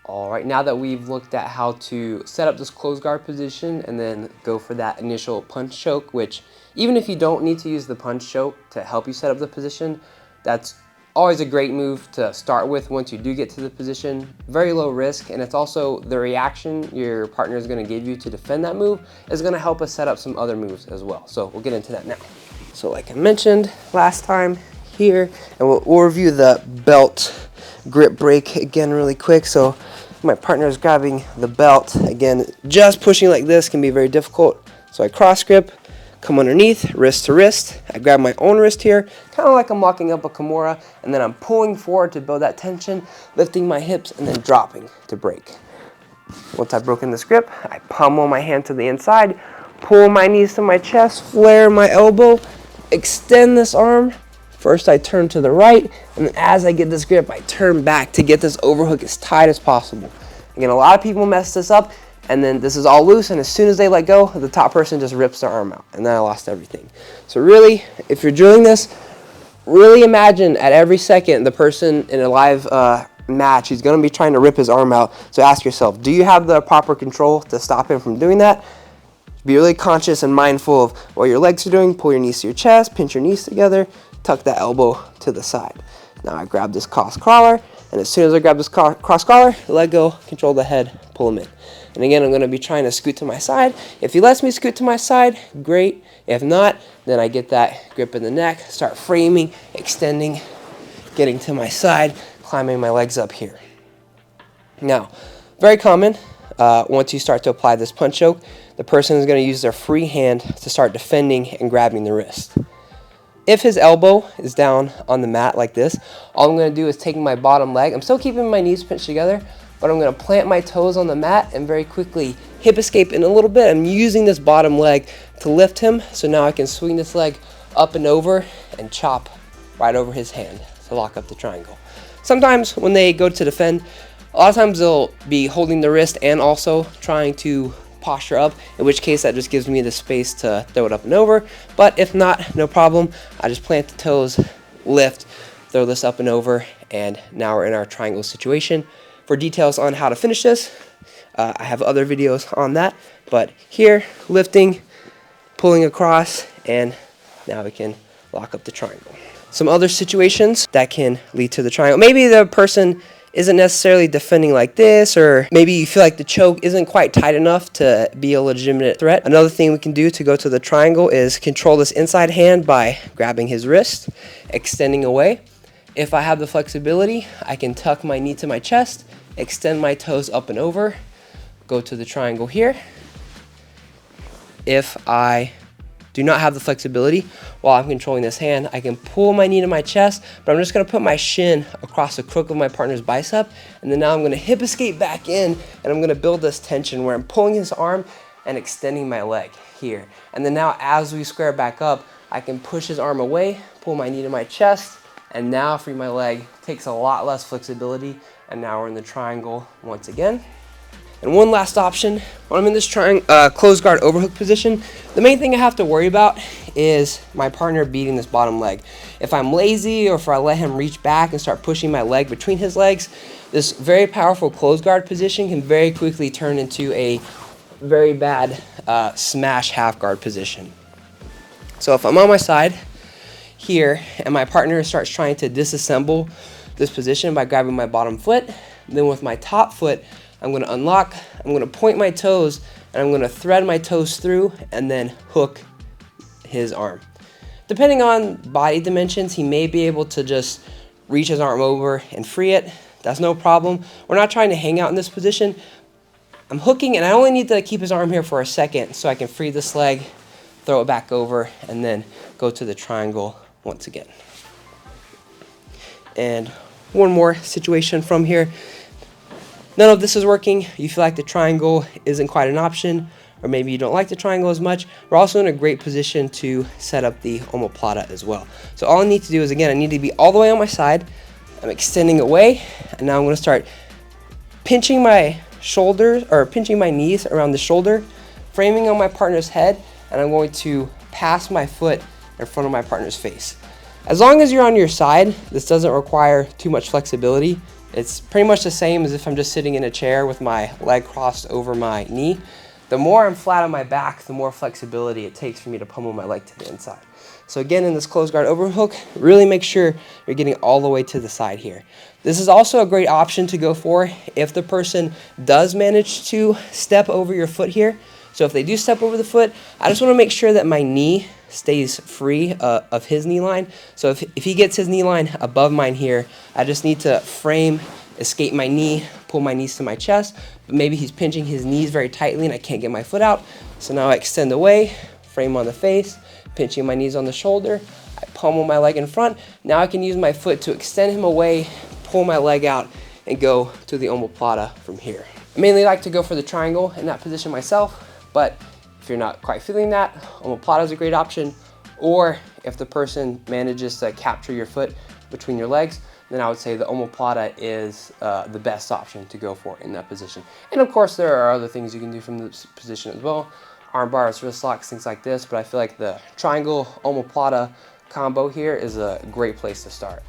All right, now that we've looked at how to set up this closed guard position and then go for that initial punch choke, which even if you don't need to use the punch choke to help you set up the position, that's always a great move to start with once you do get to the position. Very low risk, and it's also the reaction your partner is going to give you to defend that move is going to help us set up some other moves as well. So we'll get into that now. So like I mentioned last time here, and we'll review the belt grip break again really quick. So my partner is grabbing the belt. Again, just pushing like this can be very difficult. So I cross grip, come underneath, wrist to wrist. I grab my own wrist here, kind of like I'm locking up a Kimura, and then I'm pulling forward to build that tension, lifting my hips, and then dropping to break. Once I've broken this grip, I pummel my hand to the inside, pull my knees to my chest, flare my elbow, extend this arm. First I turn to the right, and then as I get this grip, I turn back to get this overhook as tight as possible. Again, a lot of people mess this up, and then this is all loose, and as soon as they let go, the top person just rips their arm out, and then I lost everything. So really, if you're drilling this, really imagine at every second the person in a live match, he's going to be trying to rip his arm out. So ask yourself, do you have the proper control to stop him from doing that? Be really conscious and mindful of what your legs are doing. Pull your knees to your chest, pinch your knees together, tuck that elbow to the side. Now I grab this cross collar, and as soon as I grab this cross collar, let go, control the head, pull him in. And again, I'm going to be trying to scoot to my side. If he lets me scoot to my side, great. If not, then I get that grip in the neck, start framing, extending, getting to my side, climbing my legs up here. Now, very common, once you start to apply this punch choke, the person is going to use their free hand to start defending and grabbing the wrist. If his elbow is down on the mat like this, all I'm going to do is take my bottom leg. I'm still keeping my knees pinched together, but I'm going to plant my toes on the mat and very quickly hip escape in a little bit. I'm using this bottom leg to lift him, so now I can swing this leg up and over and chop right over his hand to lock up the triangle. Sometimes when they go to defend, a lot of times they'll be holding the wrist and also trying to posture up, in which case that just gives me the space to throw it up and over. But if not, no problem. I just plant the toes, lift, throw this up and over, and now we're in our triangle situation. For details on how to finish this, I have other videos on that. But here, lifting, pulling across, and now we can lock up the triangle. Some other situations that can lead to the triangle. Maybe the person isn't necessarily defending like this, or maybe you feel like the choke isn't quite tight enough to be a legitimate threat. Another thing we can do to go to the triangle is control this inside hand by grabbing his wrist, extending away. If I have the flexibility, I can tuck my knee to my chest, extend my toes up and over, go to the triangle here. If I do not have the flexibility while I'm controlling this hand, I can pull my knee to my chest, but I'm just going to put my shin across the crook of my partner's bicep, and then now I'm going to hip escape back in, and I'm going to build this tension where I'm pulling his arm and extending my leg here. And then now as we square back up, I can push his arm away, pull my knee to my chest, and now free my leg. Takes a lot less flexibility, and now we're in the triangle once again. And one last option, when I'm in this closed guard overhook position, the main thing I have to worry about is my partner beating this bottom leg. If I'm lazy, or if I let him reach back and start pushing my leg between his legs, this very powerful closed guard position can very quickly turn into a very bad smash half guard position. So if I'm on my side here and my partner starts trying to disassemble this position by grabbing my bottom foot, then with my top foot, I'm going to unlock, I'm going to point my toes, and I'm going to thread my toes through and then hook his arm. Depending on body dimensions, he may be able to just reach his arm over and free it. That's no problem. We're not trying to hang out in this position. I'm hooking, and I only need to keep his arm here for a second so I can free this leg, throw it back over, and then go to the triangle once again. And one more situation from here. None of this is working. You feel like the triangle isn't quite an option, or maybe you don't like the triangle as much. We're also in a great position to set up the omoplata as well. So all I need to do is, again, I need to be all the way on my side. I'm extending away, and now I'm going to start pinching my shoulders, or pinching my knees around the shoulder, framing on my partner's head, and I'm going to pass my foot in front of my partner's face. As long as you're on your side, this doesn't require too much flexibility. It's pretty much the same as if I'm just sitting in a chair with my leg crossed over my knee. The more I'm flat on my back, the more flexibility it takes for me to pummel my leg to the inside. So again, in this closed guard overhook, really make sure you're getting all the way to the side here. This is also a great option to go for if the person does manage to step over your foot here. So if they do step over the foot, I just want to make sure that my knee stays free of his knee line. So if he gets his knee line above mine here, I just need to frame, escape my knee, pull my knees to my chest, but maybe he's pinching his knees very tightly and I can't get my foot out. So now I extend away, frame on the face, pinching my knees on the shoulder, I pummel my leg in front. Now I can use my foot to extend him away, pull my leg out, and go to the omoplata from here. I mainly like to go for the triangle in that position myself, but if you're not quite feeling that, omoplata is a great option. Or if the person manages to capture your foot between your legs, then I would say the omoplata is the best option to go for in that position. And of course, there are other things you can do from this position as well. Arm bars, wrist locks, things like this. But I feel like the triangle omoplata combo here is a great place to start.